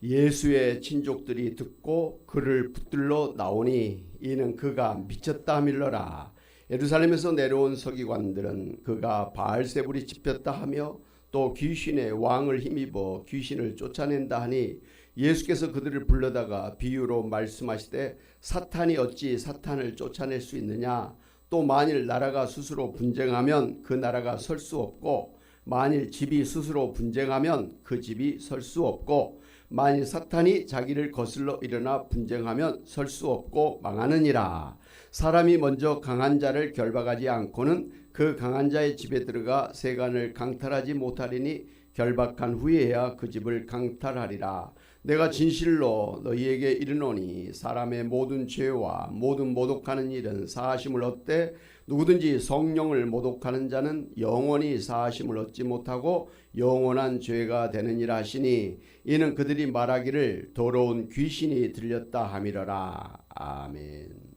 예수의 친족들이 듣고 그를 붙들러 나오니 이는 그가 미쳤다 하밀러라. 예루살렘에서 내려온 서기관들은 그가 바알세불이 집혔다 하며 또 귀신의 왕을 힘입어 귀신을 쫓아낸다 하니 예수께서 그들을 불러다가 비유로 말씀하시되 사탄이 어찌 사탄을 쫓아낼 수 있느냐. 또 만일 나라가 스스로 분쟁하면 그 나라가 설 수 없고 만일 집이 스스로 분쟁하면 그 집이 설 수 없고 만일 사탄이 자기를 거슬러 일어나 분쟁하면 설 수 없고 망하느니라. 사람이 먼저 강한 자를 결박하지 않고는 그 강한 자의 집에 들어가 세간을 강탈하지 못하리니 결박한 후에야 그 집을 강탈하리라. 내가 진실로 너희에게 이르노니 사람의 모든 죄와 모든 모독하는 일은 사하심을 얻되 누구든지 성령을 모독하는 자는 영원히 사하심을 얻지 못하고 영원한 죄가 되느니라 하시니 이는 그들이 말하기를 더러운 귀신이 들렸다 함이러라. 아멘.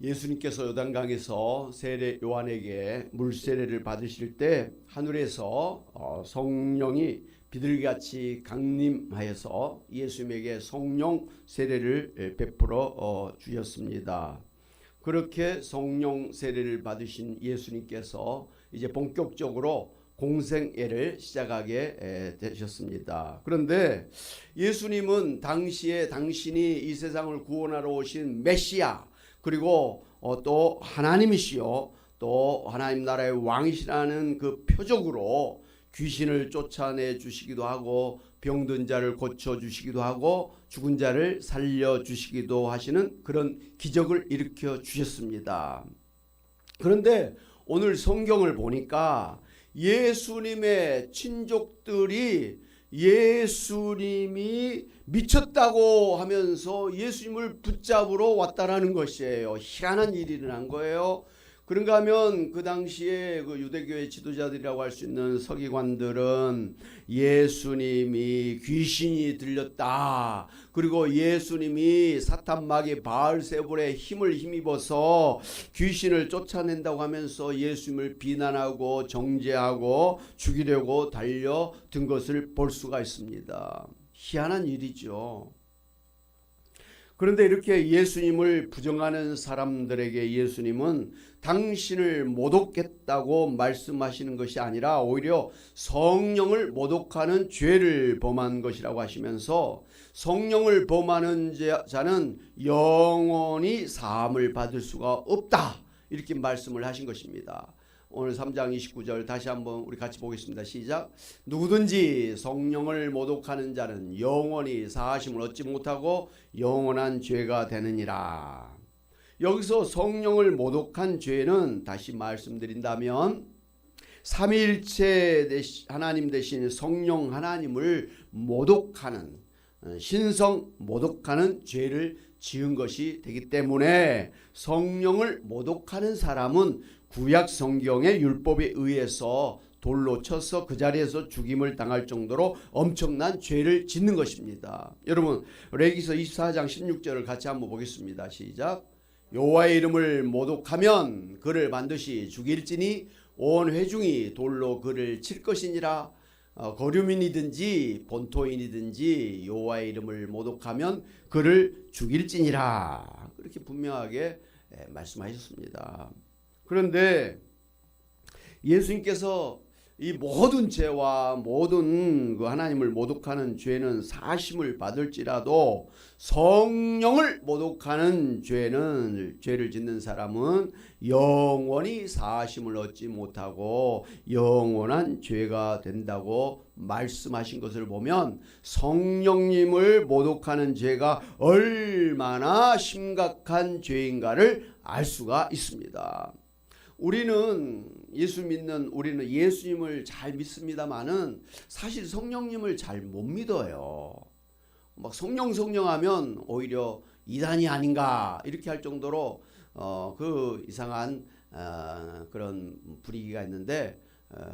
예수님께서 요단강에서 세례 요한에게 물세례를 받으실 때 하늘에서 성령이 비둘기같이 강림하여서 예수님에게 성령 세례를 베풀어 주셨습니다. 그렇게 성령 세례를 받으신 예수님께서 이제 본격적으로 공생애를 시작하게 되셨습니다. 그런데 예수님은 당시에 당신이 이 세상을 구원하러 오신 메시아 그리고 또 하나님이시요 또 하나님 나라의 왕이시라는 그 표적으로 귀신을 쫓아내 주시기도 하고 병든 자를 고쳐 주시기도 하고 죽은 자를 살려 주시기도 하시는 그런 기적을 일으켜 주셨습니다. 그런데 오늘 성경을 보니까 예수님의 친족들이 예수님이 미쳤다고 하면서 예수님을 붙잡으러 왔다라는 것이에요. 희한한 일이 일어난 거예요. 그런가 하면 그 당시에 그 유대교의 지도자들이라고 할 수 있는 서기관들은 예수님이 귀신이 들렸다. 그리고 예수님이 사탄 마귀 바알세불의 힘을 힘입어서 귀신을 쫓아낸다고 하면서 예수님을 비난하고 정죄하고 죽이려고 달려든 것을 볼 수가 있습니다. 희한한 일이죠. 그런데 이렇게 예수님을 부정하는 사람들에게 예수님은 당신을 모독했다고 말씀하시는 것이 아니라 오히려 성령을 모독하는 죄를 범한 것이라고 하시면서 성령을 범하는 자는 영원히 사함을 받을 수가 없다 이렇게 말씀을 하신 것입니다. 오늘 3장 29절 다시 한번 우리 같이 보겠습니다. 시작. 누구든지 성령을 모독하는 자는 영원히 사하심을 얻지 못하고 영원한 죄가 되느니라. 여기서 성령을 모독한 죄는 다시 말씀드린다면 삼위일체 하나님 대신 성령 하나님을 모독하는 신성 모독하는 죄를 지은 것이 되기 때문에 성령을 모독하는 사람은 구약 성경의 율법에 의해서 돌로 쳐서 그 자리에서 죽임을 당할 정도로 엄청난 죄를 짓는 것입니다. 여러분 레위기서 24장 16절을 같이 한번 보겠습니다. 시작. 여호와의 이름을 모독하면 그를 반드시 죽일지니 온 회중이 돌로 그를 칠 것이니라. 거류민이든지 본토인이든지 여호와의 이름을 모독하면 그를 죽일지니라. 그렇게 분명하게 말씀하셨습니다. 그런데 예수님께서 이 모든 죄와 모든 그 하나님을 모독하는 죄는 사심을 받을지라도 성령을 모독하는 죄를 짓는 사람은 영원히 사심을 얻지 못하고 영원한 죄가 된다고 말씀하신 것을 보면 성령님을 모독하는 죄가 얼마나 심각한 죄인가를 알 수가 있습니다. 우리는 예수님을 잘 믿습니다만은 사실 성령님을 잘 못 믿어요. 막 성령 하면 오히려 이단이 아닌가 이렇게 할 정도로 그 이상한 그런 분위기가 있는데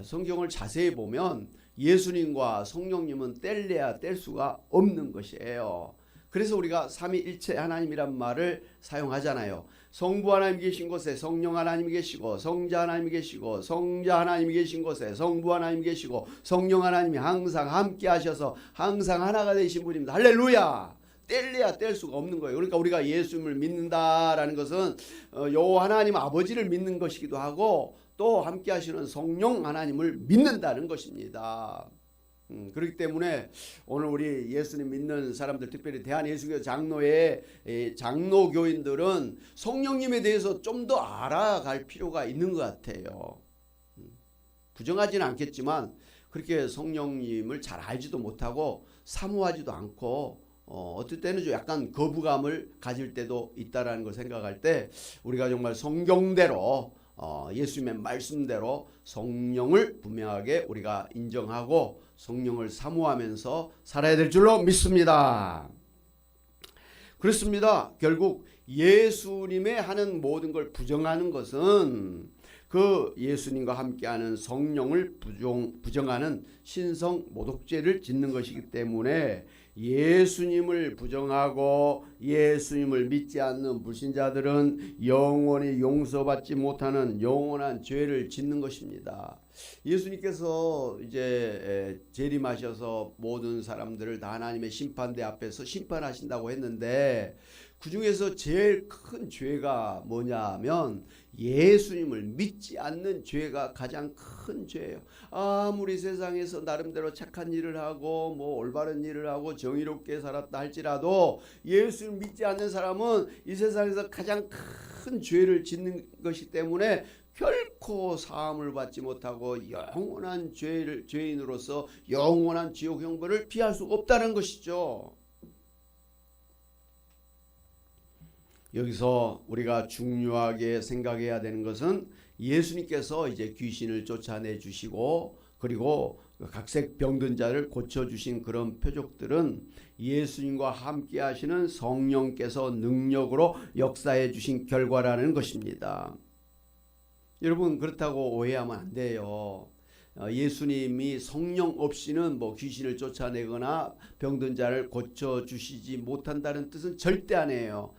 성경을 자세히 보면 예수님과 성령님은 뗄래야 뗄 수가 없는 것이에요. 그래서 우리가 삼위일체 하나님이란 말을 사용하잖아요. 성부 하나님 계신 곳에 성령 하나님 계시고, 성자 하나님 계시고, 성자 하나님 계신 곳에 성부 하나님 계시고, 성령 하나님이 항상 함께 하셔서 항상 하나가 되신 분입니다. 할렐루야. 뗄래야 뗄 수가 없는 거예요. 그러니까 우리가 예수님을 믿는다라는 것은 요 하나님 아버지를 믿는 것이기도 하고, 또 함께 하시는 성령 하나님을 믿는다는 것입니다. 그렇기 때문에 오늘 우리 예수님 믿는 사람들, 특별히 대한예수교 장로의 장로교인들은 성령님에 대해서 좀 더 알아갈 필요가 있는 것 같아요. 부정하지는 않겠지만 그렇게 성령님을 잘 알지도 못하고 사모하지도 않고 어떨 때는 좀 약간 거부감을 가질 때도 있다라는 걸 생각할 때, 우리가 정말 성경대로 예수님의 말씀대로 성령을 분명하게 우리가 인정하고 성령을 사모하면서 살아야 될 줄로 믿습니다. 그렇습니다. 결국 예수님의 하는 모든 걸 부정하는 것은 그 예수님과 함께하는 성령을 부정하는 신성 모독죄를 짓는 것이기 때문에, 예수님을 부정하고 예수님을 믿지 않는 불신자들은 영원히 용서받지 못하는 영원한 죄를 짓는 것입니다. 예수님께서 이제 재림하셔서 모든 사람들을 다 하나님의 심판대 앞에서 심판하신다고 했는데, 그 중에서 제일 큰 죄가 뭐냐면 예수님을 믿지 않는 죄가 가장 큰 죄예요. 아무리 세상에서 나름대로 착한 일을 하고 뭐 올바른 일을 하고 정의롭게 살았다 할지라도 예수를 믿지 않는 사람은 이 세상에서 가장 큰 죄를 짓는 것이기 때문에 결코 사함을 받지 못하고 영원한 죄인으로서 영원한 지옥 형벌을 피할 수가 없다는 것이죠. 여기서 우리가 중요하게 생각해야 되는 것은, 예수님께서 이제 귀신을 쫓아내 주시고 그리고 각색 병든 자를 고쳐주신 그런 표적들은 예수님과 함께 하시는 성령께서 능력으로 역사해 주신 결과라는 것입니다. 여러분, 그렇다고 오해하면 안 돼요. 예수님이 성령 없이는 뭐 귀신을 쫓아내거나 병든 자를 고쳐주시지 못한다는 뜻은 절대 아니에요.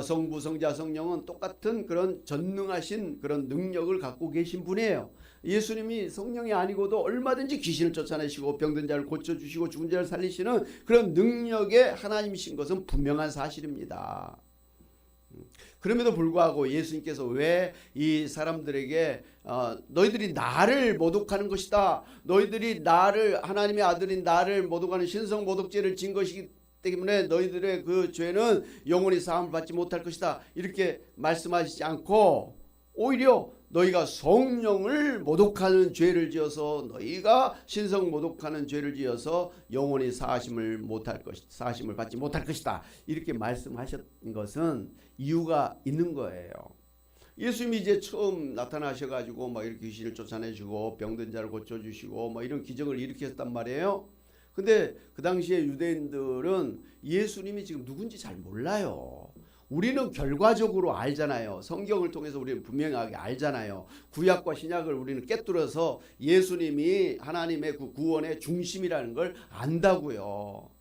성부, 성자, 성령은 똑같은 그런 전능하신 그런 능력을 갖고 계신 분이에요. 예수님이 성령이 아니고도 얼마든지 귀신을 쫓아내시고 병든 자를 고쳐주시고 죽은 자를 살리시는 그런 능력의 하나님이신 것은 분명한 사실입니다. 그럼에도 불구하고 예수님께서 왜 이 사람들에게 너희들이 나를 모독하는 것이다, 너희들이 나를, 하나님의 아들인 나를 모독하는 신성 모독죄를 진 것이기 때문에 너희들의 그 죄는 영원히 사함을 받지 못할 것이다, 이렇게 말씀하시지 않고 오히려 너희가 성령을 모독하는 죄를 지어서, 너희가 신성 모독하는 죄를 지어서 영원히 사하심을 받지 못할 것이다, 이렇게 말씀하셨던 것은 이유가 있는 거예요. 예수님이 이제 처음 나타나셔가지고 막 이렇게 귀신을 쫓아내시고 병든 자를 고쳐주시고 뭐 이런 기적을 일으켰단 말이에요. 근데 그 당시에 유대인들은 예수님이 지금 누군지 잘 몰라요. 우리는 결과적으로 알잖아요. 성경을 통해서 우리는 분명하게 알잖아요. 구약과 신약을 우리는 꿰뚫어서 예수님이 하나님의 그 구원의 중심이라는 걸 안다고요.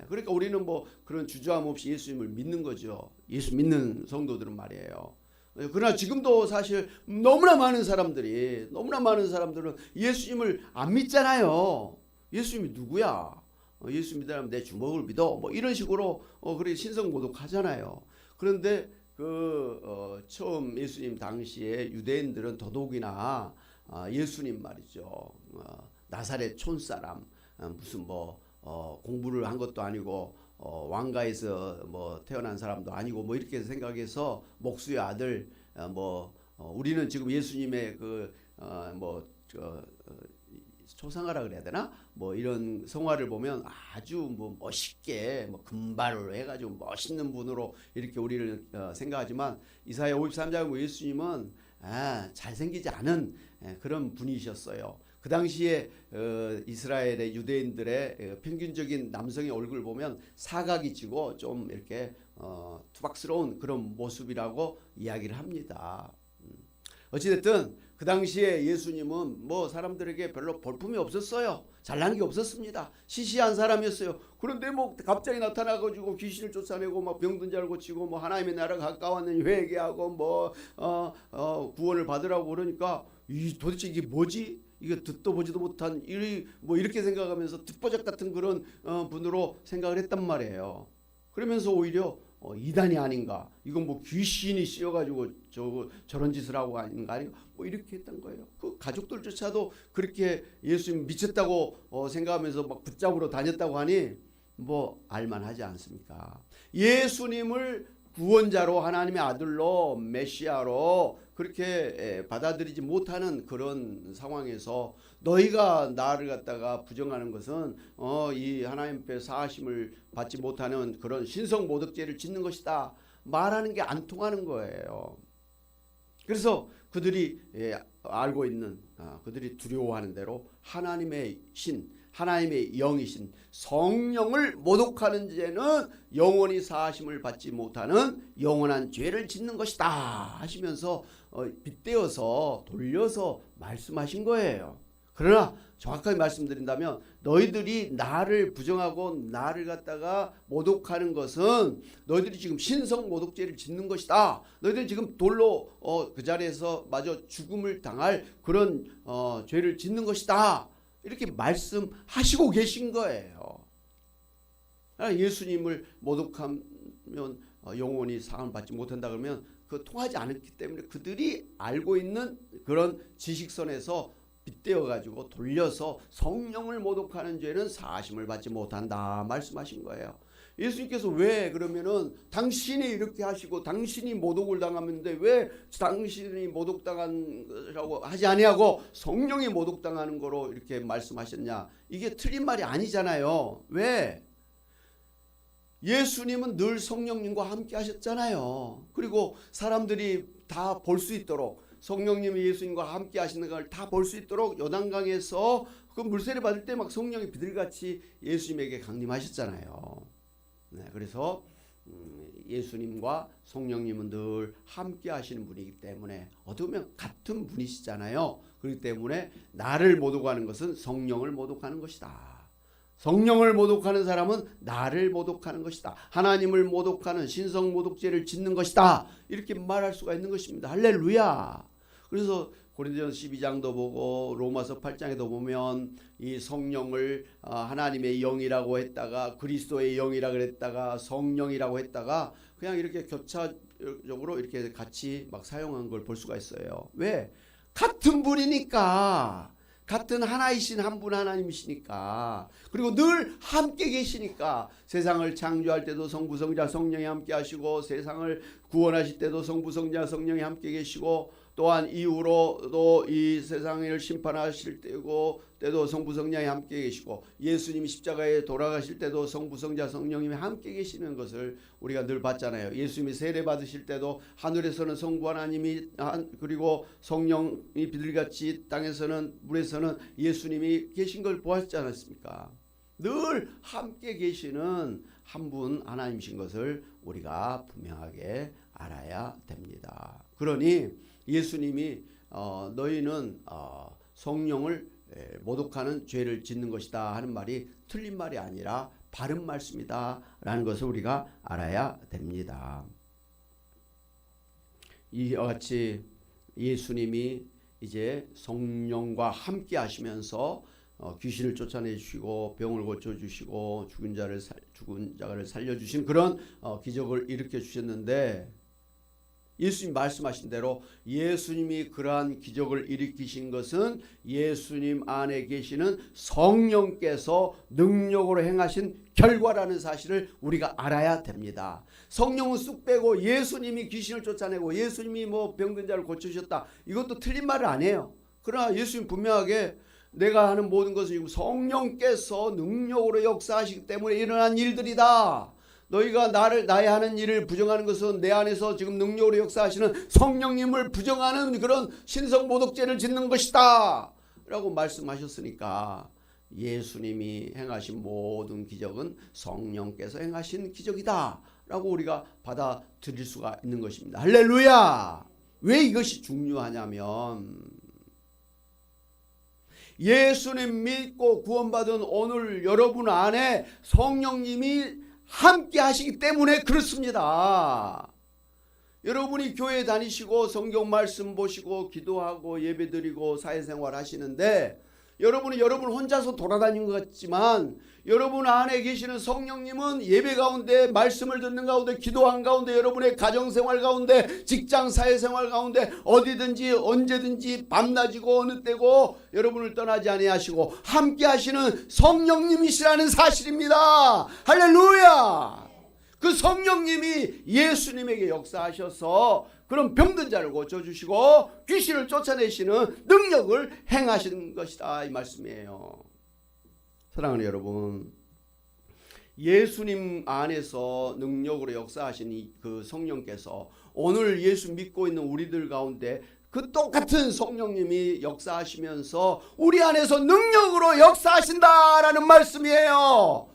그러니까 우리는 뭐 그런 주저함 없이 예수님을 믿는 거죠. 예수 믿는 성도들은 말이에요. 그러나 지금도 사실 너무나 많은 사람들은 예수님을 안 믿잖아요. 예수님이 누구야? 예수 믿으라면 내 주먹을 믿어. 뭐 이런 식으로 그렇게 신성 모독하잖아요. 그런데 처음 예수님 당시에 유대인들은 더더욱이나 예수님 말이죠. 나사렛 촌사람, 무슨 뭐 공부를 한 것도 아니고 왕가에서 뭐 태어난 사람도 아니고 뭐 이렇게 생각해서 목수의 아들, 우리는 지금 예수님의 초상화라 그래야 되나? 뭐 이런 성화를 보면 아주 뭐 멋있게 뭐 금발을 해가지고 멋있는 분으로 이렇게 우리를 생각하지만, 이사야 53장 예수님은 잘생기지 않은 그런 분이셨어요. 그 당시에 이스라엘의 유대인들의 평균적인 남성의 얼굴을 보면 사각이 지고 좀 이렇게 투박스러운 그런 모습이라고 이야기를 합니다. 어찌됐든 그 당시에 예수님은 뭐 사람들에게 별로 볼품이 없었어요. 잘난 게 없었습니다. 시시한 사람이었어요. 그런데 뭐 갑자기 나타나가지고 귀신을 쫓아내고 막 병든 자를 고치고 뭐 하나님의 나라가 가까웠느니 회개하고 뭐 구원을 받으라고 그러니까 이 도대체 이게 뭐지? 이게 듣도 보지도 못한 뭐 이렇게 생각하면서 듣보잡 같은 그런 분으로 생각을 했단 말이에요. 그러면서 오히려 이단이 아닌가, 이건 뭐 귀신이 씌어가지고 저런 짓을 하고 아닌가 뭐 이렇게 했던 거예요. 그 가족들조차도 그렇게 예수님 미쳤다고 생각하면서 막 붙잡으러 다녔다고 하니 뭐 알만하지 않습니까? 예수님을 구원자로, 하나님의 아들로, 메시아로 그렇게 받아들이지 못하는 그런 상황에서 너희가 나를 갖다가 부정하는 것은 이 하나님 앞에 사하심을 받지 못하는 그런 신성모독죄를 짓는 것이다 말하는 게 안 통하는 거예요. 그래서 그들이 알고 있는, 그들이 두려워하는 대로 하나님의 신, 하나님의 영이신 성령을 모독하는 죄는 영원히 사하심을 받지 못하는 영원한 죄를 짓는 것이다 하시면서 빗대어서 돌려서 말씀하신 거예요. 그러나 정확하게 말씀드린다면 너희들이 나를 부정하고 나를 갖다가 모독하는 것은 너희들이 지금 신성 모독죄를 짓는 것이다. 너희들이 지금 돌로 그 자리에서 마저 죽음을 당할 그런 죄를 짓는 것이다. 이렇게 말씀하시고 계신 거예요. 예수님을 모독하면 영원히 사함을 받지 못한다 그러면 그 통하지 않았기 때문에 그들이 알고 있는 그런 지식선에서 빗대어 가지고 돌려서 성령을 모독하는 죄는 사하심을 받지 못한다 말씀하신 거예요. 예수님께서 왜 그러면은 당신이 이렇게 하시고 당신이 모독을 당하는데 왜 당신이 모독당한 거라고 하지 아니하고 성령이 모독당하는 거로 이렇게 말씀하셨냐? 이게 틀린 말이 아니잖아요. 왜? 예수님은 늘 성령님과 함께 하셨잖아요. 그리고 사람들이 다 볼 수 있도록 성령님이 예수님과 함께 하시는 걸 다 볼 수 있도록 요단강에서 그 물세례 받을 때 막 성령이 비둘같이 예수님에게 강림하셨잖아요. 네, 그래서 예수님과 성령님은 늘 함께 하시는 분이기 때문에 어떻게 보면 같은 분이시잖아요. 그렇기 때문에 나를 모독하는 것은 성령을 모독하는 것이다. 성령을 모독하는 사람은 나를 모독하는 것이다. 하나님을 모독하는 신성 모독죄를 짓는 것이다. 이렇게 말할 수가 있는 것입니다. 할렐루야. 그래서 고린도전서 12장도 보고 로마서 8장에도 보면 이 성령을 하나님의 영이라고 했다가 그리스도의 영이라고 그랬다가 성령이라고 했다가 그냥 이렇게 교차적으로 이렇게 같이 막 사용한 걸 볼 수가 있어요. 왜? 같은 분이니까. 같은 하나이신 한 분 하나님이시니까. 그리고 늘 함께 계시니까. 세상을 창조할 때도 성부 성자 성령이 함께 하시고 세상을 구원하실 때도 성부 성자 성령이 함께 계시고 또한 이후로도 이 세상을 심판하실 때도 성부 성령이 함께 계시고 예수님이 십자가에 돌아가실 때도 성부 성자 성령님이 함께 계시는 것을 우리가 늘 봤잖아요. 예수님이 세례 받으실 때도 하늘에서는 성부 하나님이 그리고 성령이 비둘기같이 땅에서는 물에서는 예수님이 계신 걸 보았지 않았습니까? 늘 함께 계시는 한 분 하나님이신 것을 우리가 분명하게 알아야 됩니다. 그러니 예수님이 너희는 성령을 모독하는 죄를 짓는 것이다 하는 말이 틀린 말이 아니라 바른 말씀이다 라는 것을 우리가 알아야 됩니다. 이와 같이 예수님이 이제 성령과 함께 하시면서 귀신을 쫓아내주시고 병을 고쳐주시고 죽은 자를 살려주신 그런 기적을 일으켜 주셨는데 예수님 말씀하신 대로 예수님이 그러한 기적을 일으키신 것은 예수님 안에 계시는 성령께서 능력으로 행하신 결과라는 사실을 우리가 알아야 됩니다. 성령은 쑥 빼고 예수님이 귀신을 쫓아내고 예수님이 뭐 병든 자를 고쳐주셨다. 이것도 틀린 말을 안 해요. 그러나 예수님 분명하게 내가 하는 모든 것은 지금 성령께서 능력으로 역사하시기 때문에 일어난 일들이다. 너희가 나의 하는 일을 부정하는 것은 내 안에서 지금 능력으로 역사하시는 성령님을 부정하는 그런 신성 모독죄를 짓는 것이다 라고 말씀하셨으니까 예수님이 행하신 모든 기적은 성령께서 행하신 기적이다 라고 우리가 받아들일 수가 있는 것입니다. 할렐루야. 왜 이것이 중요하냐면 예수님 믿고 구원받은 오늘 여러분 안에 성령님이 함께 하시기 때문에 그렇습니다. 여러분이 교회 다니시고 성경 말씀 보시고 기도하고 예배드리고 사회생활 하시는데 여러분이 여러분 혼자서 돌아다니는 것 같지만 여러분 안에 계시는 성령님은 예배 가운데 말씀을 듣는 가운데 기도한 가운데 여러분의 가정생활 가운데 직장 사회생활 가운데 어디든지 언제든지 밤낮이고 어느 때고 여러분을 떠나지 아니하시고 함께 하시는 성령님이시라는 사실입니다. 할렐루야. 그 성령님이 예수님에게 역사하셔서 그런 병든 자를 고쳐주시고 귀신을 쫓아내시는 능력을 행하시는 것이다 이 말씀이에요. 사랑하는 여러분, 예수님 안에서 능력으로 역사하신 그 성령께서 오늘 예수 믿고 있는 우리들 가운데 그 똑같은 성령님이 역사하시면서 우리 안에서 능력으로 역사하신다라는 말씀이에요.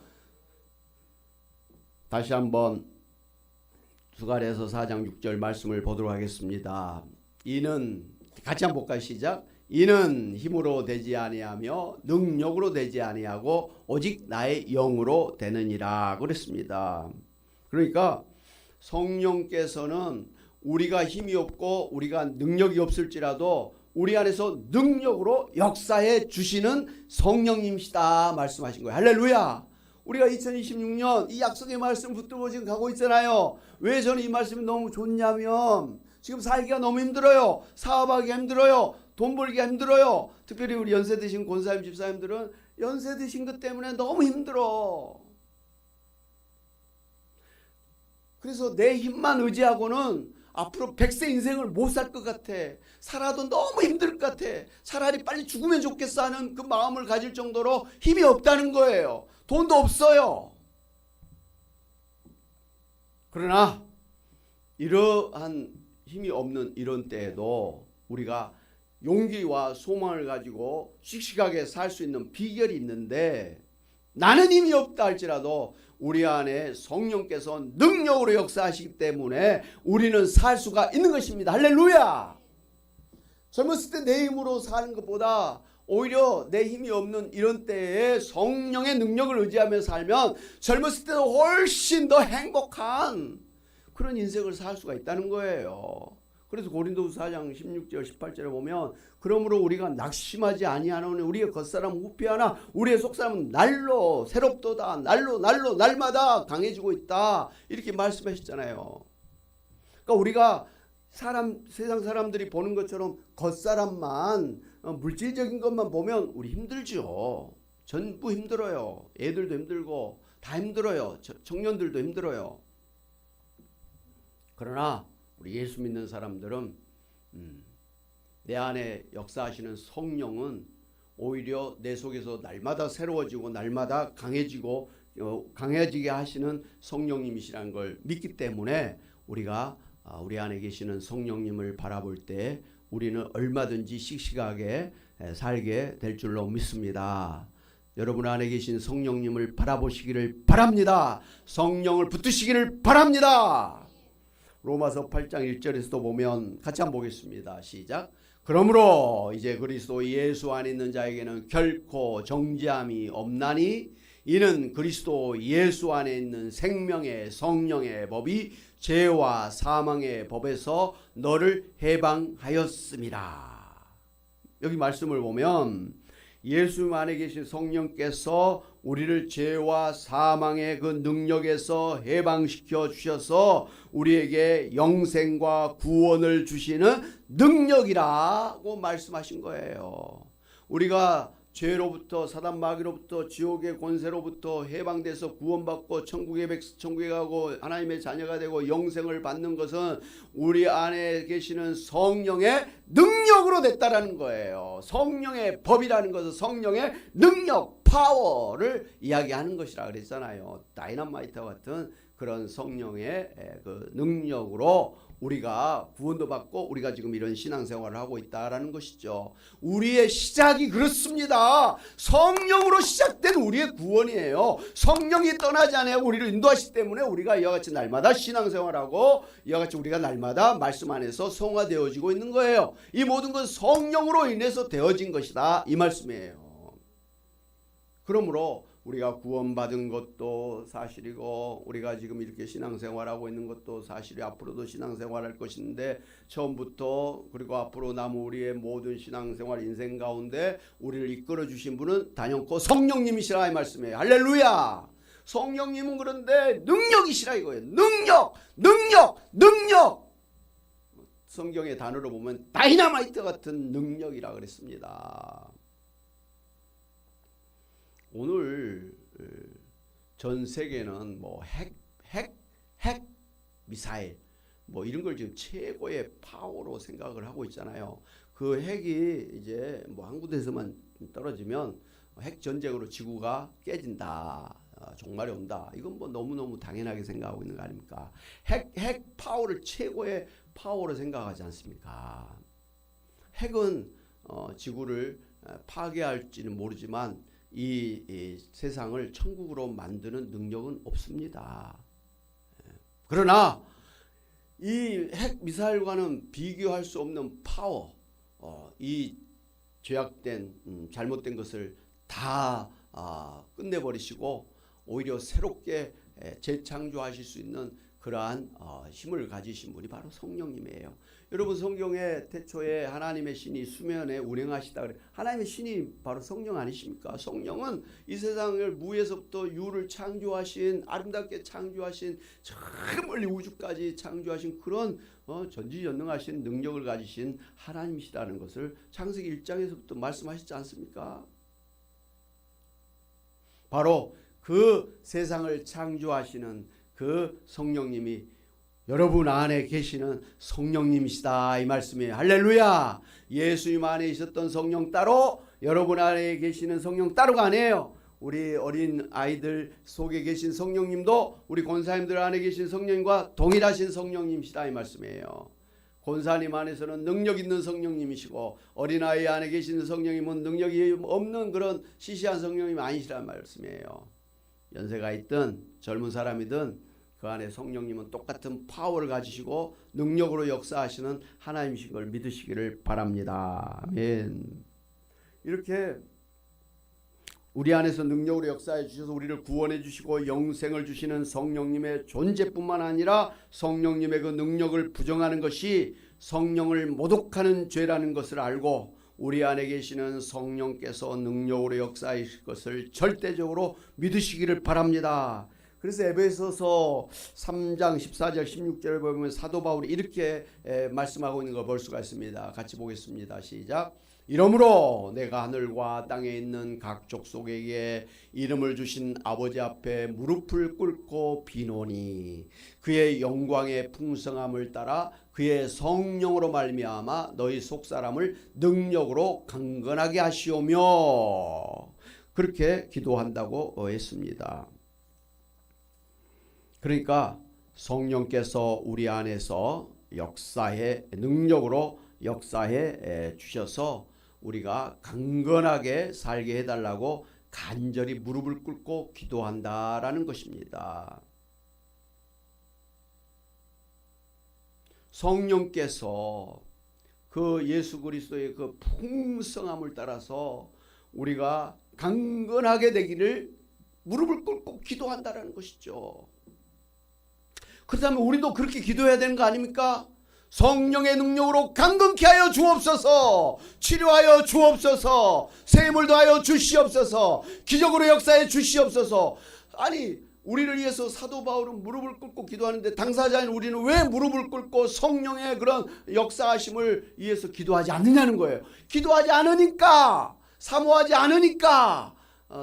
다시 한번 두갈에서 4장 6절 말씀을 보도록 하겠습니다. 이는 같이 한번 볼까요? 시작. 이는 힘으로 되지 아니하며 능력으로 되지 아니하고 오직 나의 영으로 되느니라 그랬습니다. 그러니까 성령께서는 우리가 힘이 없고 우리가 능력이 없을지라도 우리 안에서 능력으로 역사해 주시는 성령님이시다 말씀하신 거예요. 할렐루야. 우리가 2026년 이 약속의 말씀 붙들고 지금 가고 있잖아요. 왜 저는 이 말씀이 너무 좋냐면 지금 살기가 너무 힘들어요. 사업하기가 힘들어요. 돈 벌기가 힘들어요. 특별히 우리 연세 드신 권사님 집사님들은 연세 드신 것 때문에 너무 힘들어. 그래서 내 힘만 의지하고는 앞으로 100세 인생을 못 살 것 같아. 살아도 너무 힘들 것 같아. 차라리 빨리 죽으면 좋겠어 하는 그 마음을 가질 정도로 힘이 없다는 거예요. 돈도 없어요. 그러나 이러한 힘이 없는 이런 때에도 우리가 용기와 소망을 가지고 씩씩하게 살 수 있는 비결이 있는데 나는 힘이 없다 할지라도 우리 안에 성령께서 능력으로 역사하시기 때문에 우리는 살 수가 있는 것입니다. 할렐루야. 젊었을 때 내 힘으로 사는 것보다 오히려 내 힘이 없는 이런 때에 성령의 능력을 의지하며 살면 젊었을 때도 훨씬 더 행복한 그런 인생을 살 수가 있다는 거예요. 그래서 고린도후서 4장 16절 18절에 보면 그러므로 우리가 낙심하지 아니하노니 우리의 겉사람 후피하나 우리의 속사람은 날로 새롭도다. 날로 날마다 강해지고 있다. 이렇게 말씀하셨잖아요. 그러니까 우리가 세상 사람들이 보는 것처럼 겉사람만 물질적인 것만 보면 우리 힘들죠. 전부 힘들어요. 애들도 힘들고 다 힘들어요. 청년들도 힘들어요. 그러나 우리 예수 믿는 사람들은 내 안에 역사하시는 성령은 오히려 내 속에서 날마다 새로워지고 날마다 강해지고 강해지게 하시는 성령님이시라는 걸 믿기 때문에 우리가 우리 안에 계시는 성령님을 바라볼 때 우리는 얼마든지 씩씩하게 살게 될 줄로 믿습니다. 여러분 안에 계신 성령님을 바라보시기를 바랍니다. 성령을 붙드시기를 바랍니다. 로마서 8장 1절에서도 보면 같이 한번 보겠습니다. 시작. 그러므로 이제 그리스도 예수 안에 있는 자에게는 결코 정죄함이 없나니 이는 그리스도 예수 안에 있는 생명의 성령의 법이 죄와 사망의 법에서 너를 해방하였음이라. 여기 말씀을 보면 예수 안에 계신 성령께서 우리를 죄와 사망의 그 능력에서 해방시켜 주셔서 우리에게 영생과 구원을 주시는 능력이라고 말씀하신 거예요. 우리가 죄로부터 사단 마귀로부터 지옥의 권세로부터 해방돼서 구원받고 천국에 가고 하나님의 자녀가 되고 영생을 받는 것은 우리 안에 계시는 성령의 능력으로 됐다라는 거예요. 성령의 법이라는 것은 성령의 능력, 파워를 이야기하는 것이라 그랬잖아요. 다이너마이트와 같은 그런 성령의 그 능력으로 우리가 구원도 받고 우리가 지금 이런 신앙생활을 하고 있다라는 것이죠. 우리의 시작이 그렇습니다. 성령으로 시작된 우리의 구원이에요. 성령이 떠나지 않아요. 우리를 인도하시기 때문에 우리가 이와 같이 날마다 신앙생활하고 이와 같이 우리가 날마다 말씀 안에서 성화되어지고 있는 거예요. 이 모든 건 성령으로 인해서 되어진 것이다, 이 말씀이에요. 그러므로 우리가 구원받은 것도 사실이고 우리가 지금 이렇게 신앙생활하고 있는 것도 사실이 앞으로도 신앙생활할 것인데 처음부터 그리고 앞으로 남은 우리의 모든 신앙생활 인생 가운데 우리를 이끌어 주신 분은 단연코 성령님이시라 이 말씀이에요. 할렐루야. 성령님은 그런데 능력이시라 이거예요. 능력. 성경의 단어로 보면 다이너마이트 같은 능력이라 그랬습니다. 오늘 전 세계는 뭐 핵 미사일 뭐 이런 걸 지금 최고의 파워로 생각을 하고 있잖아요. 그 핵이 이제 뭐 한 군데에서만 떨어지면 핵 전쟁으로 지구가 깨진다. 종말이 온다. 이건 뭐 너무너무 당연하게 생각하고 있는 거 아닙니까? 핵 파워를 최고의 파워로 생각하지 않습니까? 핵은 지구를 파괴할지는 모르지만 이 세상을 천국으로 만드는 능력은 없습니다. 그러나 이 핵 미사일과는 비교할 수 없는 파워, 이 죄악된 잘못된 것을 다 끝내버리시고 오히려 새롭게 재창조하실 수 있는 그러한 힘을 가지신 분이 바로 성령님이에요. 여러분 성경의 태초에 하나님의 신이 수면에 운행하시다 그래. 하나님의 신이 바로 성령 아니십니까? 성령은 이 세상을 무에서부터 유를 창조하신 아름답게 창조하신 저 멀리 우주까지 창조하신 그런 전지전능하신 능력을 가지신 하나님이시라는 것을 창세기 1장에서부터 말씀하시지 않습니까? 바로 그 세상을 창조하시는 그 성령님이 여러분 안에 계시는 성령님이시다 이 말씀이에요. 할렐루야. 예수님 안에 있었던 성령 따로 여러분 안에 계시는 성령 따로가 아니에요. 우리 어린 아이들 속에 계신 성령님도 우리 권사님들 안에 계신 성령님과 동일하신 성령님이시다 이 말씀이에요. 권사님 안에서는 능력 있는 성령님이시고 어린아이 안에 계시는 성령님은 능력이 없는 그런 시시한 성령님이 아니시란 말씀이에요. 연세가 있든 젊은 사람이든 그 안에 성령님은 똑같은 파워를 가지시고 능력으로 역사하시는 하나님이신 걸 믿으시기를 바랍니다. 아멘. 이렇게 우리 안에서 능력으로 역사해 주셔서 우리를 구원해 주시고 영생을 주시는 성령님의 존재뿐만 아니라 성령님의 그 능력을 부정하는 것이 성령을 모독하는 죄라는 것을 알고 우리 안에 계시는 성령께서 능력으로 역사하실 것을 절대적으로 믿으시기를 바랍니다. 그래서 에베소서 3장 14절 16절을 보면 사도 바울이 이렇게 말씀하고 있는 걸 볼 수가 있습니다. 같이 보겠습니다. 시작. 이러므로 내가 하늘과 땅에 있는 각 족속에게 이름을 주신 아버지 앞에 무릎을 꿇고 비노니 그의 영광의 풍성함을 따라 그의 성령으로 말미암아 너희 속사람을 능력으로 강건하게 하시오며 그렇게 기도한다고 했습니다. 그러니까 성령께서 우리 안에서 능력으로 역사해 주셔서 우리가 강건하게 살게 해달라고 간절히 무릎을 꿇고 기도한다라는 것입니다. 성령께서 그 예수 그리스도의 그 풍성함을 따라서 우리가 강건하게 되기를 무릎을 꿇고 기도한다라는 것이죠. 그렇다면 우리도 그렇게 기도해야 되는 거 아닙니까? 성령의 능력으로 강건케 하여 주옵소서, 치료하여 주옵소서, 샘을 더하여 주시옵소서, 기적으로 역사해 주시옵소서. 아니 우리를 위해서 사도 바울은 무릎을 꿇고 기도하는데 당사자인 우리는 왜 무릎을 꿇고 성령의 그런 역사하심을 위해서 기도하지 않느냐는 거예요. 기도하지 않으니까, 사모하지 않으니까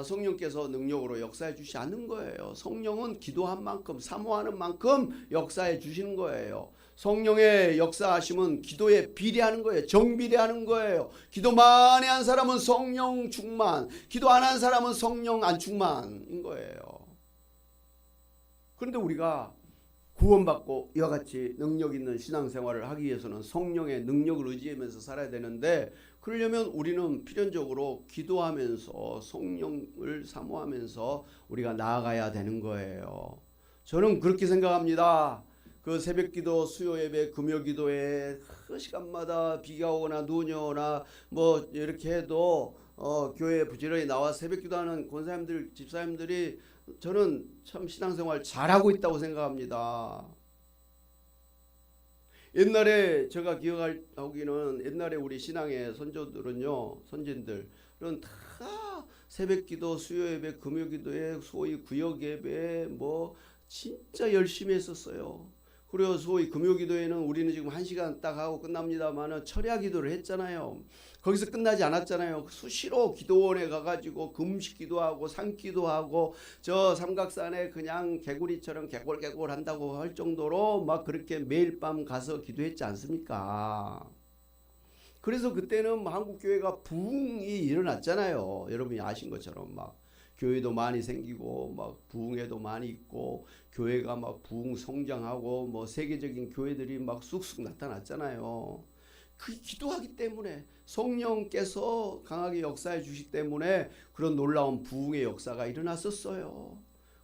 성령께서 능력으로 역사해 주시지 않는 거예요. 성령은 기도한 만큼 사모하는 만큼 역사해 주시는 거예요. 성령의 역사하심은 기도에 비례하는 거예요. 정비례하는 거예요. 기도 많이 한 사람은 성령 충만, 기도 안 한 사람은 성령 안 충만인 거예요. 그런데 우리가 구원받고 이와 같이 능력 있는 신앙생활을 하기 위해서는 성령의 능력을 의지하면서 살아야 되는데, 그러려면 우리는 필연적으로 기도하면서 성령을 사모하면서 우리가 나아가야 되는 거예요. 저는 그렇게 생각합니다. 그 새벽기도, 수요예배, 금요기도에 그 시간마다 비가 오거나 눈이 오나 뭐 이렇게 해도 교회에 부지런히 나와 새벽기도하는 권사님들, 집사님들이 저는 참 신앙생활 잘하고 있다고 생각합니다. 옛날에 제가 기억하기는 옛날에 우리 신앙의 선조들은요, 선진들은 다 새벽기도, 수요예배, 금요기도에 소위 구역예배 뭐 진짜 열심히 했었어요. 그리고 소위 금요기도에는 우리는 지금 1시간 딱 하고 끝납니다만은 철야기도를 했잖아요. 거기서 끝나지 않았잖아요. 수시로 기도원에 가가지고 금식 기도하고 산기도하고 저 삼각산에 그냥 개구리처럼 개골개골 한다고 할 정도로 막 그렇게 매일 밤 가서 기도했지 않습니까? 그래서 그때는 한국 교회가 부흥이 일어났잖아요. 여러분이 아신 것처럼 막 교회도 많이 생기고 막 부흥회도 많이 있고 교회가 막 부흥 성장하고 뭐 세계적인 교회들이 막 쑥쑥 나타났잖아요. 그 기도하기 때문에 성령께서 강하게 역사해 주시기 때문에 그런 놀라운 부흥의 역사가 일어났었어요.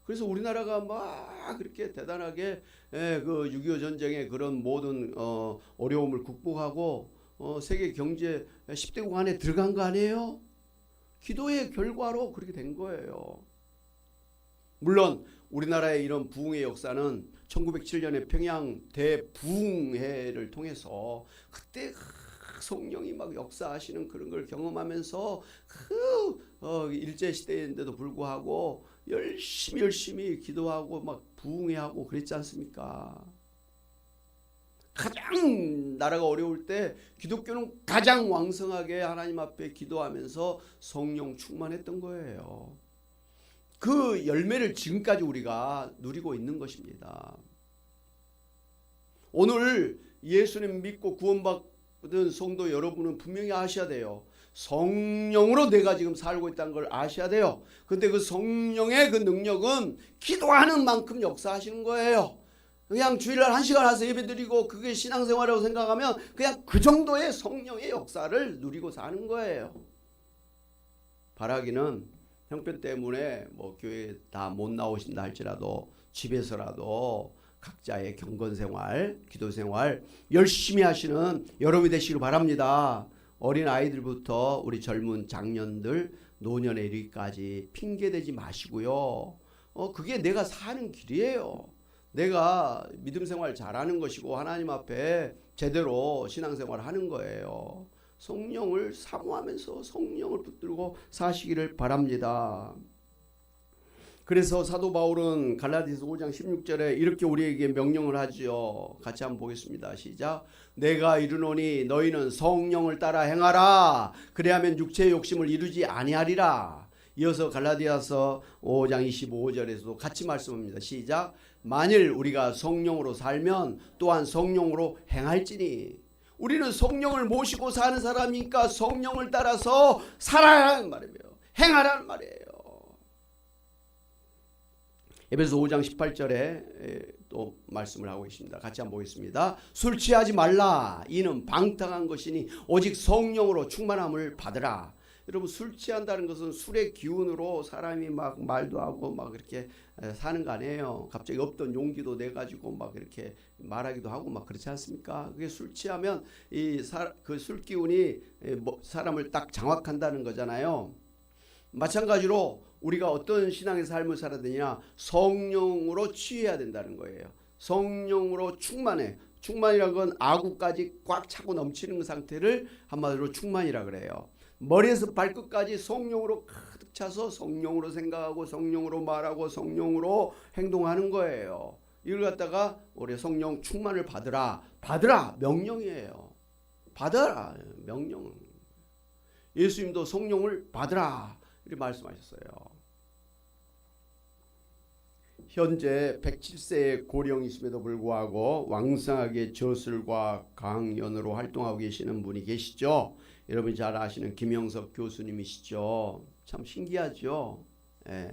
그래서 우리나라가 막 그렇게 대단하게 그 6.25 전쟁의 그런 모든 어려움을 극복하고 세계 경제 10대국 안에 들어간 거 아니에요? 기도의 결과로 그렇게 된 거예요. 물론 우리나라의 이런 부흥의 역사는 1907년에 평양 대부흥회를 통해서 그때 성령이 막 역사하시는 그런 걸 경험하면서 일제시대인데도 불구하고 열심히 기도하고 막 부흥회하고 그랬지 않습니까? 가장 나라가 어려울 때 기독교는 가장 왕성하게 하나님 앞에 기도하면서 성령 충만했던 거예요. 그 열매를 지금까지 우리가 누리고 있는 것입니다. 오늘 예수님 믿고 구원받은 성도 여러분은 분명히 아셔야 돼요. 성령으로 내가 지금 살고 있다는 걸 아셔야 돼요. 근데 그 성령의 그 능력은 기도하는 만큼 역사하시는 거예요. 그냥 주일날 1시간 와서 예배드리고 그게 신앙생활이라고 생각하면 그냥 그 정도의 성령의 역사를 누리고 사는 거예요. 바라기는 형편 때문에 뭐 교회 다 못 나오신다 할지라도 집에서라도 각자의 경건생활, 기도생활 열심히 하시는 여러분이 되시길 바랍니다. 어린 아이들부터 우리 젊은 장년들, 노년에 이르기까지 핑계대지 마시고요. 그게 내가 사는 길이에요. 내가 믿음 생활 잘하는 것이고 하나님 앞에 제대로 신앙생활 하는 거예요. 성령을 사모하면서 성령을 붙들고 사시기를 바랍니다. 그래서 사도 바울은 갈라디아서 5장 16절에 이렇게 우리에게 명령을 하지요. 같이 한번 보겠습니다. 시작. 내가 이르노니 너희는 성령을 따라 행하라. 그래야면 육체의 욕심을 이루지 아니하리라. 이어서 갈라디아서 5장 25절에서도 같이 말씀합니다. 시작. 만일 우리가 성령으로 살면 또한 성령으로 행할지니. 우리는 성령을 모시고 사는 사람이니까 성령을 따라서 살아라는 말이에요. 행하라는 말이에요. 에베소 5장 18절에 또 말씀을 하고 있습니다. 같이 한번 보겠습니다. 술 취하지 말라. 이는 방탕한 것이니 오직 성령으로 충만함을 받으라. 여러분, 술 취한다는 것은 술의 기운으로 사람이 막 말도 하고 막 그렇게 사는 거 아니에요. 갑자기 없던 용기도 내 가지고 막 이렇게 말하기도 하고 막 그렇지 않습니까? 그게 술 취하면 그 술 기운이 사람을 딱 장악한다는 거잖아요. 마찬가지로 우리가 어떤 신앙의 삶을 살아야 되냐? 성령으로 취해야 된다는 거예요. 성령으로 충만해. 충만이라는 건 아구까지 꽉 차고 넘치는 상태를 한마디로 충만이라 그래요. 머리에서 발끝까지 성령으로 가득 차서 성령으로 생각하고 성령으로 말하고 성령으로 행동하는 거예요. 이걸 갖다가 우리 성령 충만을 받으라. 받으라 명령이에요. 받아라 명령. 예수님도 성령을 받으라 이렇게 말씀하셨어요. 현재 107세의 고령이심에도 불구하고 왕성하게 저술과 강연으로 활동하고 계시는 분이 계시죠. 여러분이 잘 아시는 김영석 교수님이시죠. 참 신기하죠. 예.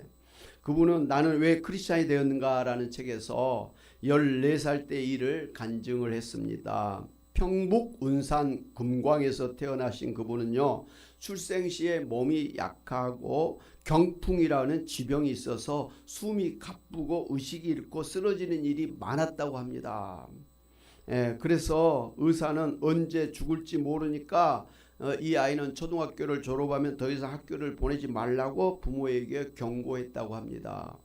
그분은 나는 왜 크리스찬이 되었는가라는 책에서 14살 때 일을 간증을 했습니다. 평북 운산 금광에서 태어나신 그분은요, 출생 시에 몸이 약하고 경풍이라는 지병이 있어서 숨이 가쁘고 의식이 잃고 쓰러지는 일이 많았다고 합니다. 그래서 의사는 언제 죽을지 모르니까 이 아이는 초등학교를 졸업하면 더 이상 학교를 보내지 말라고 부모에게 경고했다고 합니다.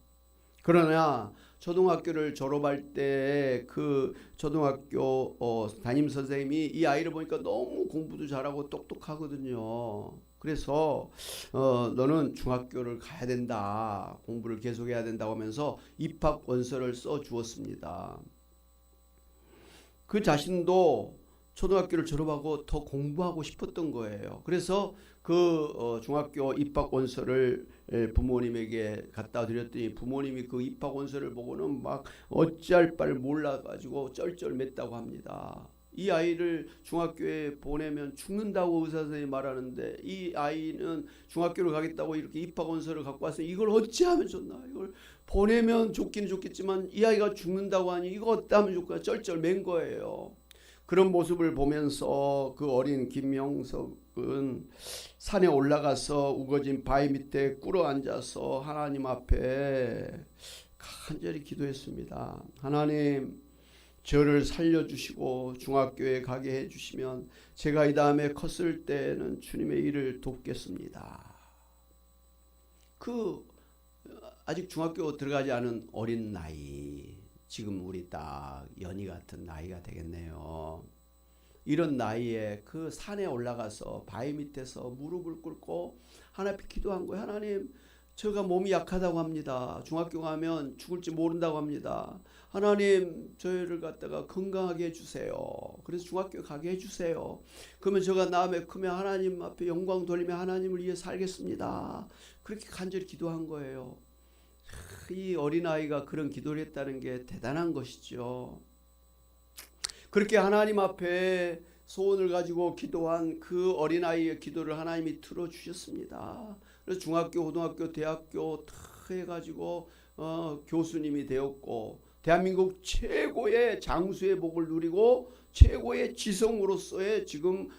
그러나 초등학교를 졸업할 때 그 초등학교 담임 선생님이 이 아이를 보니까 너무 공부도 잘하고 똑똑하거든요. 그래서 너는 중학교를 가야 된다, 공부를 계속해야 된다고 하면서 입학 원서를 써 주었습니다. 그 자신도 초등학교를 졸업하고 더 공부하고 싶었던 거예요. 그래서 그 중학교 입학 원서를 부모님에게 갖다 드렸더니 부모님이 그 입학 원서를 보고는 막 어찌할 바를 몰라가지고 쩔쩔맸다고 합니다. 이 아이를 중학교에 보내면 죽는다고 의사 선생님이 말하는데 이 아이는 중학교를 가겠다고 이렇게 입학 원서를 갖고 왔으니 이걸 어찌하면 좋나, 이걸 보내면 좋긴 좋겠지만 이 아이가 죽는다고 하니 이거 어찌하면 좋을까 쩔쩔맨 거예요. 그런 모습을 보면서 그 어린 김영석은 산에 올라가서 우거진 바위 밑에 꿇어 앉아서 하나님 앞에 간절히 기도했습니다. 하나님, 저를 살려주시고 중학교에 가게 해주시면 제가 이 다음에 컸을 때는 주님의 일을 돕겠습니다. 그 아직 중학교 들어가지 않은 어린 나이, 지금 우리 딱 연희 같은 나이가 되겠네요. 이런 나이에 그 산에 올라가서 바위 밑에서 무릎을 꿇고 하나님 앞에 기도한 거예요. 하나님, 제가 몸이 약하다고 합니다. 중학교 가면 죽을지 모른다고 합니다. 하나님, 저희를 갖다가 건강하게 해주세요. 그래서 중학교 가게 해주세요. 그러면 제가 다음에 크면 하나님 앞에 영광 돌리며 하나님을 위해 살겠습니다. 그렇게 간절히 기도한 거예요. 이 어린아이가 그런 기도를 했다는 게 대단한 것이죠. 그렇게 하나님 앞에 소원을 가지고 기도한 그 어린아이의 기도를 하나님이 들어주셨습니다. 그래서 중학교, 고등학교, 대학교 다 해가지고 교수님이 되었고 대한민국 최고의 장수의 복을 누리고 최고의 지성으로서의 지금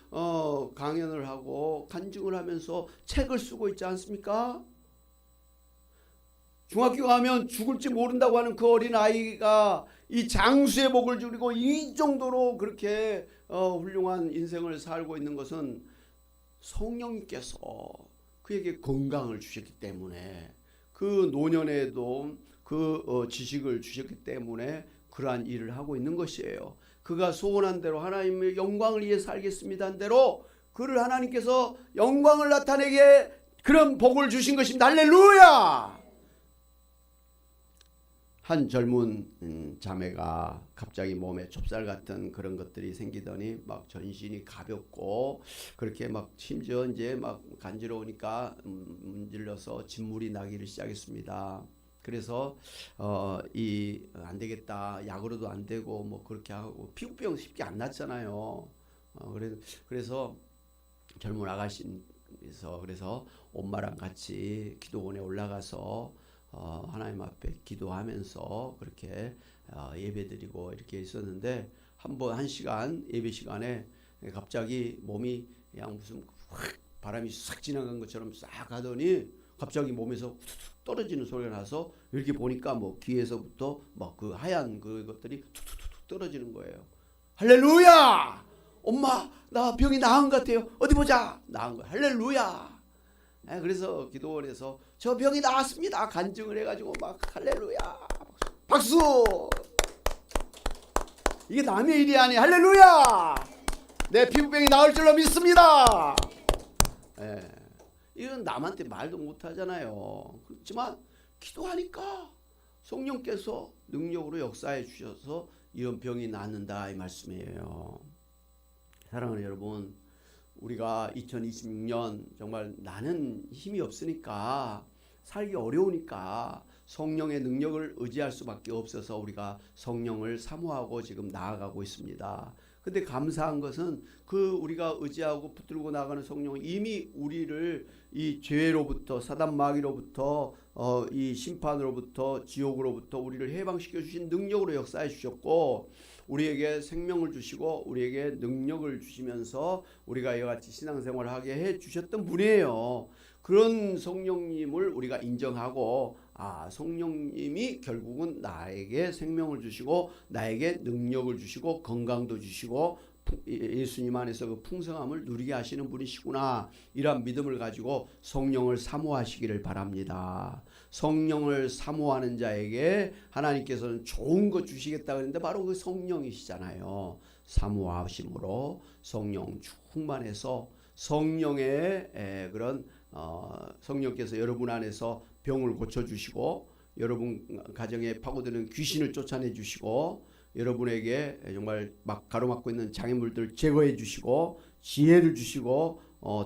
강연을 하고 간증을 하면서 책을 쓰고 있지 않습니까? 중학교 가면 죽을지 모른다고 하는 그 어린아이가 이 장수의 복을 누리고 이 정도로 그렇게 훌륭한 인생을 살고 있는 것은 성령께서 그에게 건강을 주셨기 때문에, 그 노년에도 그 지식을 주셨기 때문에 그러한 일을 하고 있는 것이에요. 그가 소원한 대로 하나님의 영광을 위해 살겠습니다 한 대로 그를 하나님께서 영광을 나타내게 그런 복을 주신 것입니다. 할렐루야! 한 젊은 자매가 갑자기 몸에 좁쌀 같은 그런 것들이 생기더니 막 전신이 가볍고 그렇게 막 심지어 이제 막 간지러우니까 문질러서 진물이 나기를 시작했습니다. 그래서 안 되겠다, 약으로도 안 되고 뭐 그렇게 하고 피부병 쉽게 안 낫잖아요. 그래서 젊은 아가씨에서 그래서 엄마랑 같이 기도원에 올라가서 하나님 앞에 기도하면서 그렇게 예배드리고 이렇게 있었는데 한 시간 예배 시간에 갑자기 몸이 그냥 무슨 바람이 싹 지나간 것처럼 싹 가더니 갑자기 몸에서 툭툭 떨어지는 소리가 나서 이렇게 보니까 뭐 귀에서부터 막 그 하얀 그것들이 툭툭툭 떨어지는 거예요. 할렐루야! 엄마, 나 병이 나은 것 같아요. 어디 보자. 나은 거야. 할렐루야! 그래서 기도원에서 저 병이 나았습니다 간증을 해가지고 막 할렐루야 박수. 이게 남의 일이 아니. 할렐루야! 내 피부병이 나을 줄로 믿습니다. 이건 남한테 말도 못하잖아요. 그렇지만 기도하니까 성령께서 능력으로 역사해 주셔서 이런 병이 낫는다 이 말씀이에요. 사랑하는 여러분, 우리가 2026년 정말 나는 힘이 없으니까 살기 어려우니까 성령의 능력을 의지할 수밖에 없어서 우리가 성령을 사모하고 지금 나아가고 있습니다. 근데 감사한 것은 그 우리가 의지하고 붙들고 나가는 성령은 이미 우리를 이 죄로부터 사단 마귀로부터 이 심판으로부터 지옥으로부터 우리를 해방시켜 주신 능력으로 역사해 주셨고 우리에게 생명을 주시고 우리에게 능력을 주시면서 우리가 이와 같이 신앙생활을 하게 해 주셨던 분이에요. 그런 성령님을 우리가 인정하고 성령님이 결국은 나에게 생명을 주시고 나에게 능력을 주시고 건강도 주시고 예수님 안에서 그 풍성함을 누리게 하시는 분이시구나, 이런 믿음을 가지고 성령을 사모하시기를 바랍니다. 성령을 사모하는 자에게 하나님께서는 좋은 것 주시겠다 그랬는데 바로 그 성령이시잖아요. 사모하심으로 성령 충만해서 성령의 그런 성령께서 여러분 안에서 병을 고쳐주시고 여러분 가정에 파고드는 귀신을 쫓아내 주시고 여러분에게 정말 막 가로막고 있는 장애물들을 제거해 주시고 지혜를 주시고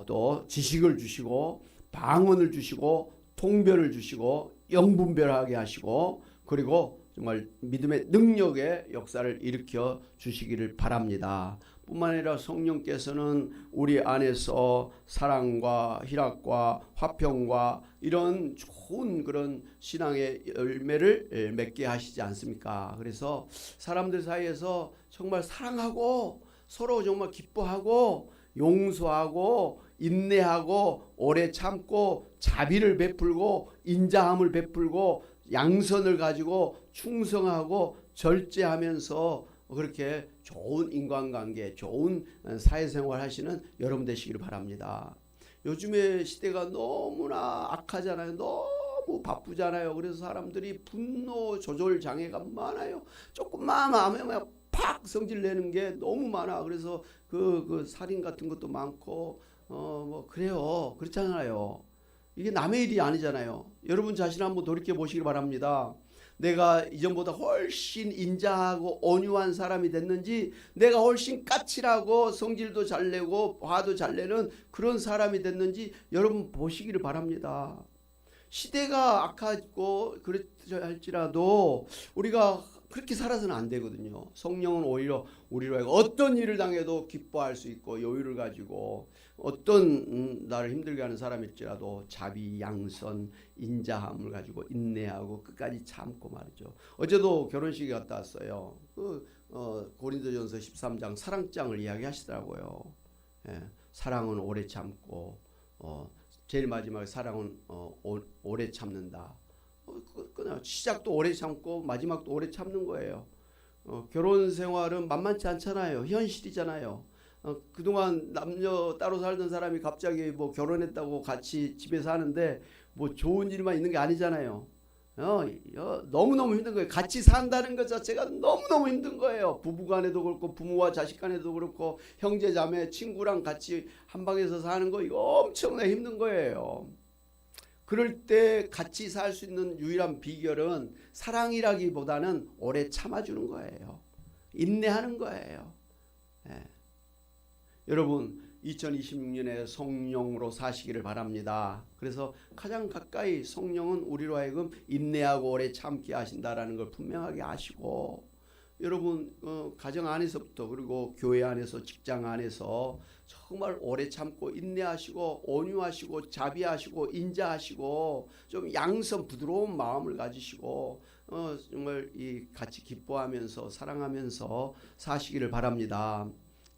또 지식을 주시고 방언을 주시고 통변을 주시고 영분별하게 하시고 그리고 정말 믿음의 능력의 역사를 일으켜 주시기를 바랍니다. 뿐만 아니라 성령께서는 우리 안에서 사랑과 희락과 화평과 이런 좋은 그런 신앙의 열매를 맺게 하시지 않습니까? 그래서 사람들 사이에서 정말 사랑하고 서로 정말 기뻐하고 용서하고 인내하고 오래 참고 자비를 베풀고 인자함을 베풀고 양선을 가지고 충성하고 절제하면서 그렇게 좋은 인간관계, 좋은 사회생활 하시는 여러분 되시기를 바랍니다. 요즘의 시대가 너무나 악하잖아요. 너무 바쁘잖아요. 그래서 사람들이 분노 조절 장애가 많아요. 조금만 하면 팍 성질 내는 게 너무 많아. 그래서 그 살인 같은 것도 많고 뭐 그래요. 그렇잖아요. 이게 남의 일이 아니잖아요. 여러분 자신 한번 돌이켜 보시길 바랍니다. 내가 이전보다 훨씬 인자하고 온유한 사람이 됐는지, 내가 훨씬 까칠하고 성질도 잘 내고 화도 잘 내는 그런 사람이 됐는지 여러분 보시기를 바랍니다. 시대가 악하고 그렇지 할지라도 우리가 그렇게 살아서는 안 되거든요. 성령은 오히려 우리로 하여금 어떤 일을 당해도 기뻐할 수 있고 여유를 가지고 어떤 나를 힘들게 하는 사람일지라도 자비, 양선, 인자함을 가지고 인내하고 끝까지 참고 말이죠. 어제도 결혼식에 갔다 왔어요. 고린도전서 13장 사랑장을 이야기하시더라고요. 사랑은 오래 참고 제일 마지막에 사랑은 오래 참는다. 시작도 오래 참고 마지막도 오래 참는 거예요. 결혼 생활은 만만치 않잖아요. 현실이잖아요. 그동안 남녀 따로 살던 사람이 갑자기 뭐 결혼했다고 같이 집에 사는데 뭐 좋은 일만 있는 게 아니잖아요. 너무너무 힘든 거예요. 같이 산다는 것 자체가 너무너무 힘든 거예요. 부부간에도 그렇고 부모와 자식간에도 그렇고 형제 자매 친구랑 같이 한 방에서 사는 거 이거 엄청나게 힘든 거예요. 그럴 때 같이 살 수 있는 유일한 비결은 사랑이라기보다는 오래 참아주는 거예요. 인내하는 거예요. 여러분 2026년에 성령으로 사시기를 바랍니다. 그래서 가장 가까이 성령은 우리로 하여금 인내하고 오래 참게 하신다라는 걸 분명하게 아시고, 여러분 가정 안에서부터 그리고 교회 안에서 직장 안에서 정말 오래 참고 인내하시고 온유하시고 자비하시고 인자하시고 좀 양선 부드러운 마음을 가지시고 정말 이 같이 기뻐하면서 사랑하면서 사시기를 바랍니다.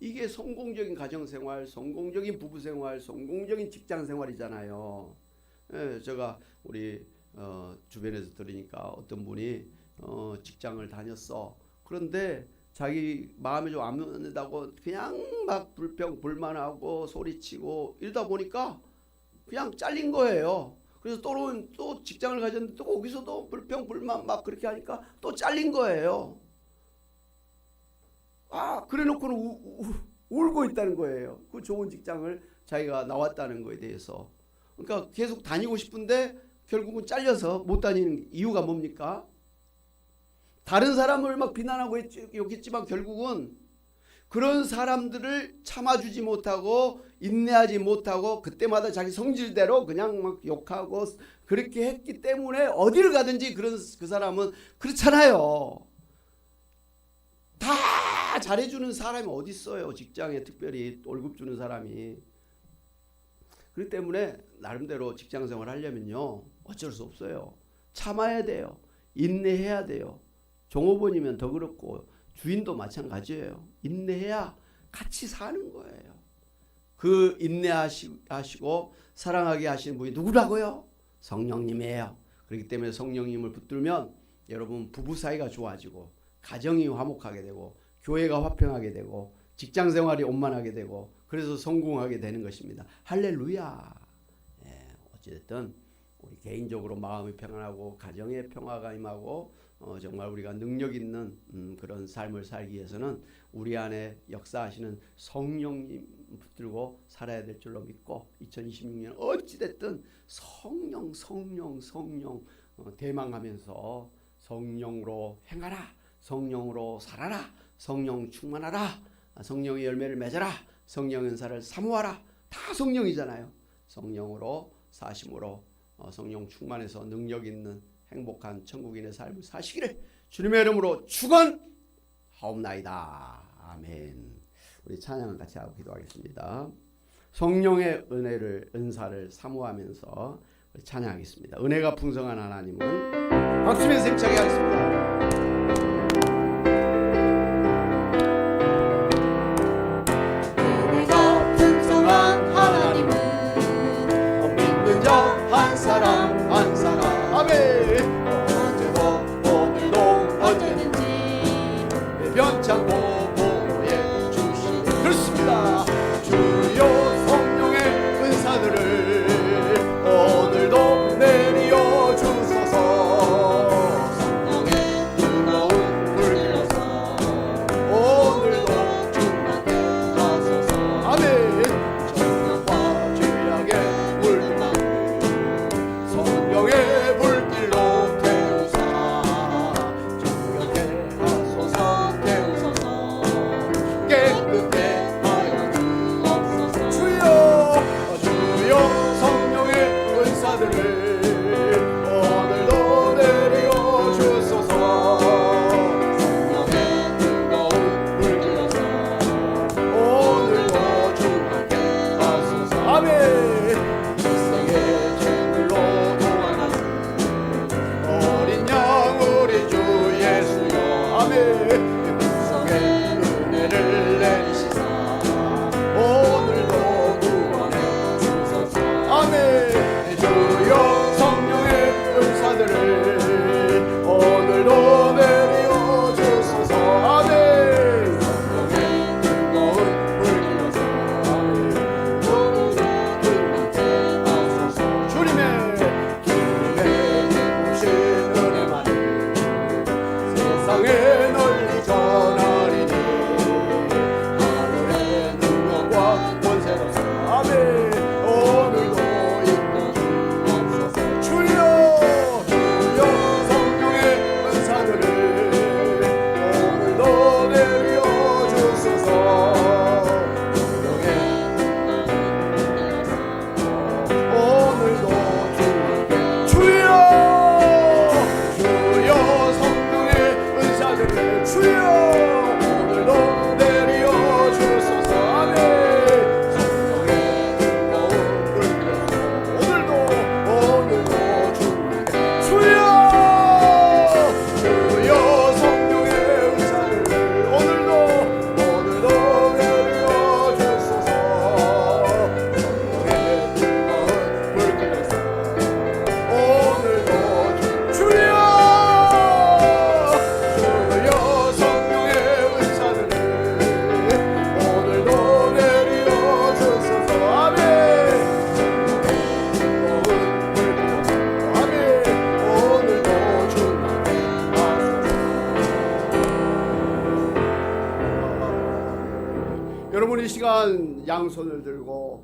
이게 성공적인 가정생활, 성공적인 부부생활, 성공적인 직장생활이잖아요. 제가 우리 주변에서 들으니까 어떤 분이 직장을 다녔어. 그런데 자기 마음에 좀 안 맞는다고 그냥 막 불평 불만하고 소리치고 이러다 보니까 그냥 잘린 거예요. 그래서 또 직장을 가졌는데 또 거기서도 불평 불만 막 그렇게 하니까 또 잘린 거예요. 그래 놓고는 울고 있다는 거예요. 그 좋은 직장을 자기가 나왔다는 거에 대해서. 그러니까 계속 다니고 싶은데 결국은 잘려서 못 다니는 이유가 뭡니까? 다른 사람을 막 비난하고 욕했지만 결국은 그런 사람들을 참아주지 못하고 인내하지 못하고 그때마다 자기 성질대로 그냥 막 욕하고 그렇게 했기 때문에 어디를 가든지 그 사람은 그렇잖아요. 다 잘해주는 사람이 어디 있어요. 직장에 특별히 월급 주는 사람이. 그렇기 때문에 나름대로 직장생활 하려면요 어쩔 수 없어요. 참아야 돼요. 인내해야 돼요. 종업원이면 더 그렇고 주인도 마찬가지예요. 인내해야 같이 사는 거예요. 그 인내하시고 사랑하게 하시는 분이 누구라고요? 성령님이에요. 그렇기 때문에 성령님을 붙들면 여러분 부부 사이가 좋아지고 가정이 화목하게 되고 교회가 화평하게 되고 직장생활이 원만하게 되고 그래서 성공하게 되는 것입니다. 할렐루야. 어찌됐든 우리 개인적으로 마음이 평안하고 가정의 평화가 임하고 정말 우리가 능력 있는 그런 삶을 살기 위해서는 우리 안에 역사하시는 성령님 붙들고 살아야 될 줄로 믿고 2026년 어찌됐든 성령 대망하면서 성령으로 행하라, 성령으로 살아라, 성령 충만하라, 성령의 열매를 맺어라, 성령 은사를 사모하라. 다 성령이잖아요. 성령으로 사심으로 성령 충만해서 능력 있는 행복한 천국인의 삶을 사시기를 주님의 이름으로 축원하옵나이다. 아멘. 우리 찬양을 같이 하고 기도하겠습니다. 성령의 은사를 사모하면서 찬양하겠습니다. 은혜가 풍성한 하나님은 박수면서 힘차게 하겠습니다. 은혜가 풍성한 하나님은 믿는 자 한 사람 한 사람 아멘. 어제도 오늘도 언제든지 변창고 보호해 주시니 그렇습니다. 주여 성령의 은사들을 오늘도 내려 주소서. 성령의 뜨거운 불 내려서 오늘도 충만케 하소서. 아멘. 정령과 죄악의 물들을 성령의 불길로 태우사 정결케 하소서. 태우소서. 깨끗해 하여 주옵소서. 주여 성령의 은사들을 오늘도 내려 주소서. 성령의 뜨거운 불 내려서 오늘도 충만케 하소서. 아멘. 일생의 죄물로 도와가신 어린 양 우리 주 예수여 아멘. 풍성의 은혜를 내리시사 오늘도 구원해 주소서. 아멘. 주여 성령의 은사들을 오늘도 내려 주소서. 아멘. 성령의 뜨거운 불 길어서 오늘도 충만케 하소서. 주님의 기쁘신 은혜만을 세상에 널리 전하리니 하늘의 능력과 권세로서 아멘. 오늘도 있고 주옵소서. 주여 성령의 은사들을 오늘도 내려 주소서. 성령의 오늘도 충만케 주여 성령의 은사들을 주여 오늘도 내려 주소서. 아멘. 성령의 뜨거운 불 오늘도 충만케 주여 성령의 은사들을 오늘도 내려 주소서. 성령의 뜨거운 불 오늘도 주여 성령의 은사들을 오늘도 내려 주소서. 아멘. 아멘. 오늘도 충만케 하소서. 여러분 이 시간 양손을 들고